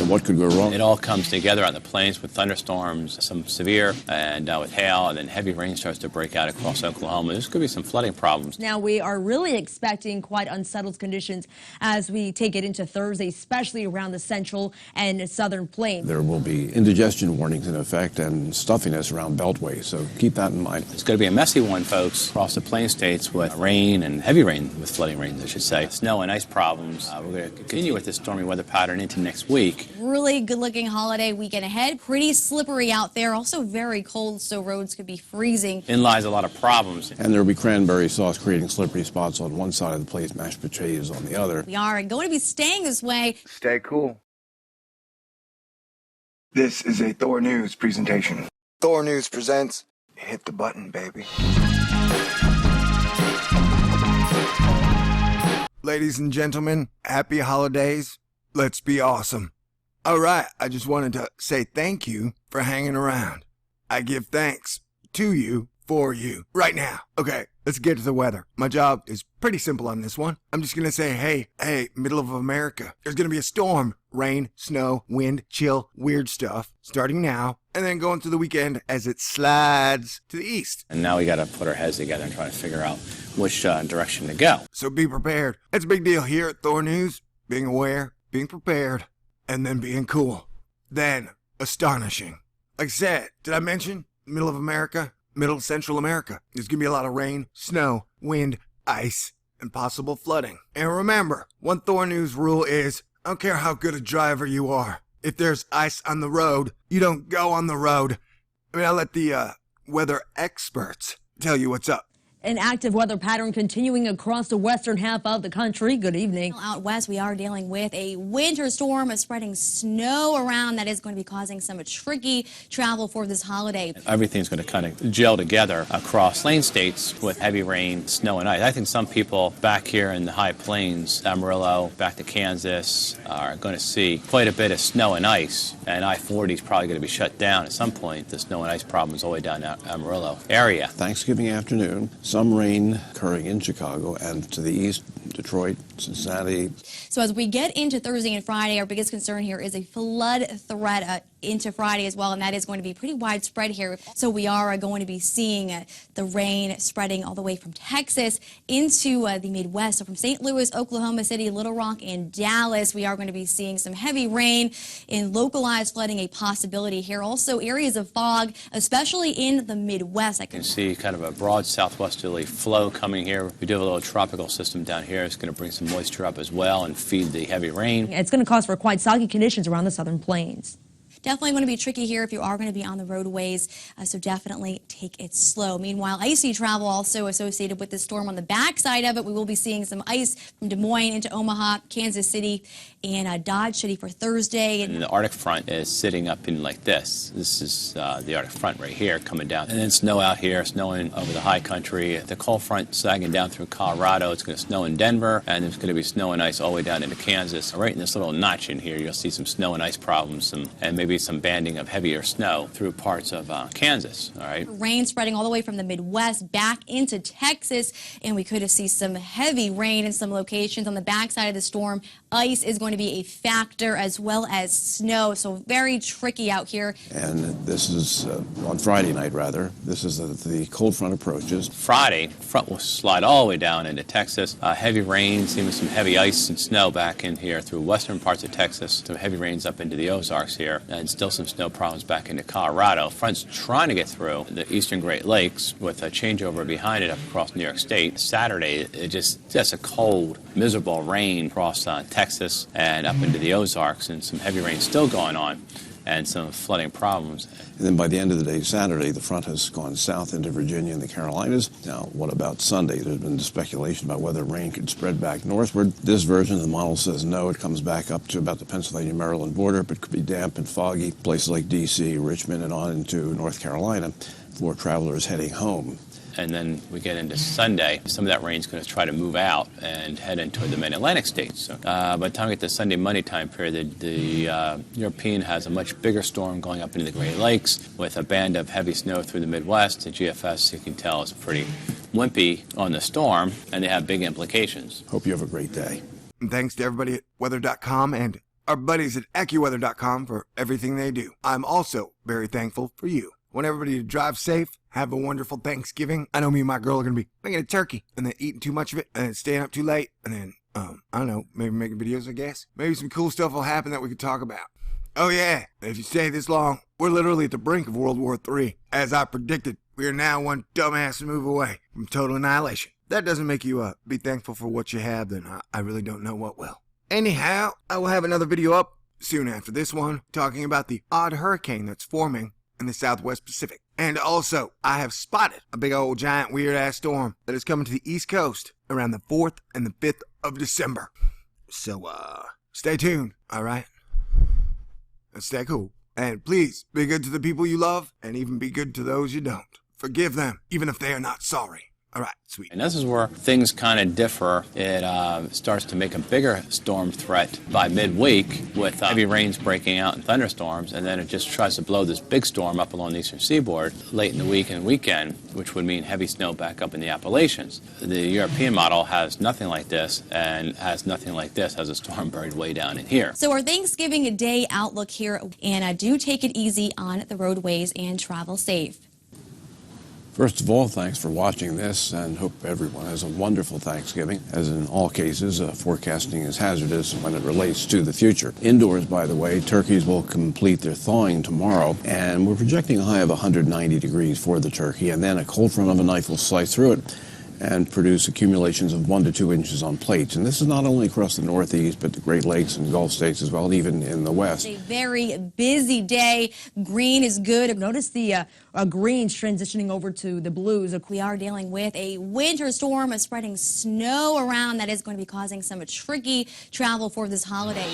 what could go wrong? It all comes together on the plains with thunderstorms, some severe, and with hail, and then heavy rain starts to break out across Oklahoma. There's going to be some flooding problems. Now, we are really expecting quite unsettled conditions as we take it into Thursday, especially around the central and southern plains. There will be indigestion warnings in effect and stuffiness around beltways, so keep that in mind. It's going to be a messy one, folks, across the plain states with rain and heavy rain, with flooding rain, I should say. Snow and ice problems. We're going to continue with this stormy weather pattern into next week. Really good-looking holiday weekend ahead. Pretty slippery out there. Also very cold, so roads could be freezing. In lies a lot of problems. And there will be cranberry sauce creating slippery spots on one side of the plate, mashed potatoes on the other. We are going to be staying this way. Stay cool. This is a Thor News presentation. Thor News presents Hit the Button, Baby. Ladies and gentlemen, happy holidays. Let's be awesome. All right, I just wanted to say thank you for hanging around. I give thanks to you for you right now. Okay, let's get to the weather. My job is pretty simple on this one. I'm just going to say, hey, middle of America. There's going to be a storm. Rain, snow, wind, chill, weird stuff starting now and then going through the weekend as it slides to the east. And now we got to put our heads together and try to figure out which direction to go. So be prepared. It's a big deal here at Thor News. Being aware, being prepared, and then being cool. Then astonishing. Like I said, did I mention middle of America? Middle Central America. There's going to be a lot of rain, snow, wind, ice, and possible flooding. And remember, one Thor News rule is, I don't care how good a driver you are. If there's ice on the road, you don't go on the road. I'll let the weather experts tell you what's up. An active weather pattern continuing across the western half of the country. Good evening. Out west, we are dealing with a winter storm spreading snow around that is going to be causing some tricky travel for this holiday. Everything's going to kind of gel together across plain states with heavy rain, snow, and ice. I think some people back here in the high plains, Amarillo, back to Kansas, are going to see quite a bit of snow and ice. And I-40 is probably going to be shut down at some point. The snow and ice problems all the way down to Amarillo area. Thanksgiving afternoon, some rain occurring in Chicago and to the east, Detroit, Cincinnati. So as we get into Thursday and Friday, our biggest concern here is a flood threat into Friday as well, and that is going to be pretty widespread here. So we are going to be seeing the rain spreading all the way from Texas into the Midwest. So from St. Louis, Oklahoma City, Little Rock, and Dallas, we are going to be seeing some heavy rain and localized flooding a possibility here. Also areas of fog, especially in the Midwest. You can see kind of a broad southwesterly flow coming here. We do have a little tropical system down here. It's going to bring some moisture up as well and feed the heavy rain. It's going to cause for quite soggy conditions around the southern plains. Definitely going to be tricky here if you are going to be on the roadways, so definitely take it slow. Meanwhile, icy travel also associated with this storm. On the backside of it, we will be seeing some ice from Des Moines into Omaha, Kansas City, and Dodge City for Thursday. And the Arctic front is sitting up in like this. This is the Arctic front right here coming down. And then snow out here, snowing over the high country. The cold front sagging down through Colorado. It's going to snow in Denver, and there's going to be snow and ice all the way down into Kansas. Right in this little notch in here, you'll see some snow and ice problems and maybe some banding of heavier snow through parts of Kansas. All right. Rain spreading all the way from the Midwest back into Texas, and we could see some heavy rain in some locations. On the backside of the storm, ice is going to be a factor as well as snow, so very tricky out here. And this is on Friday night, rather. This is the cold front approaches. Friday, front will slide all the way down into Texas. Heavy rains, even some heavy ice and snow back in here through western parts of Texas. Some heavy rains up into the Ozarks here, and still some snow problems back into Colorado. Front's trying to get through the eastern Great Lakes with a changeover behind it up across New York State. Saturday, it just a cold, miserable rain across Texas and up into the Ozarks, and some heavy rain still going on and some flooding problems. And then by the end of the day, Saturday, the front has gone south into Virginia and the Carolinas. Now, what about Sunday? There's been speculation about whether rain could spread back northward. This version of the model says no, it comes back up to about the Pennsylvania-Maryland border, but could be damp and foggy. Places like D.C., Richmond, and on into North Carolina for travelers heading home. And then we get into Sunday. Some of that rain is going to try to move out and head into the mid-Atlantic states. So, by the time we get to Sunday, Monday time period, the European has a much bigger storm going up into the Great Lakes with a band of heavy snow through the Midwest. The GFS, you can tell, is pretty wimpy on the storm, and they have big implications. Hope you have a great day. And thanks to everybody at weather.com and our buddies at AccuWeather.com for everything they do. I'm also very thankful for you. I want everybody to drive safe, have a wonderful Thanksgiving. I know me and my girl are going to be making a turkey and then eating too much of it and then staying up too late and then, I don't know, maybe making videos, I guess. Maybe some cool stuff will happen that we could talk about. Oh yeah, if you stay this long, we're literally at the brink of World War III. As I predicted, we are now one dumbass move away from total annihilation. That doesn't make you be thankful for what you have, then I really don't know what will. Anyhow, I will have another video up soon after this one talking about the odd hurricane that's forming in the Southwest Pacific. And also, I have spotted a big old giant weird ass storm that is coming to the East Coast around the 4th and the 5th of December. So, stay tuned, alright? And stay cool. And please, be good to the people you love, and even be good to those you don't. Forgive them, even if they are not sorry. All right, sweet. And this is where things kind of differ. It starts to make a bigger storm threat by midweek with heavy rains breaking out and thunderstorms, and then it just tries to blow this big storm up along the eastern seaboard late in the week and weekend, which would mean heavy snow back up in the Appalachians. The European model has nothing like this, and has nothing like this, has a storm buried way down in here. So our Thanksgiving Day outlook here, and do take it easy on the roadways and travel safe. First of all, thanks for watching this, and hope everyone has a wonderful Thanksgiving. As in all cases, forecasting is hazardous when it relates to the future. Indoors, by the way, turkeys will complete their thawing tomorrow, and we're projecting a high of 190 degrees for the turkey, and then a cold front of a knife will slice through it and produce accumulations of 1 to 2 inches on plates. And this is not only across the Northeast, but the Great Lakes and Gulf states as well, and even in the West. A very busy day. Green is good. Notice the greens transitioning over to the blues. We are dealing with a winter storm spreading snow around that is going to be causing some tricky travel for this holiday.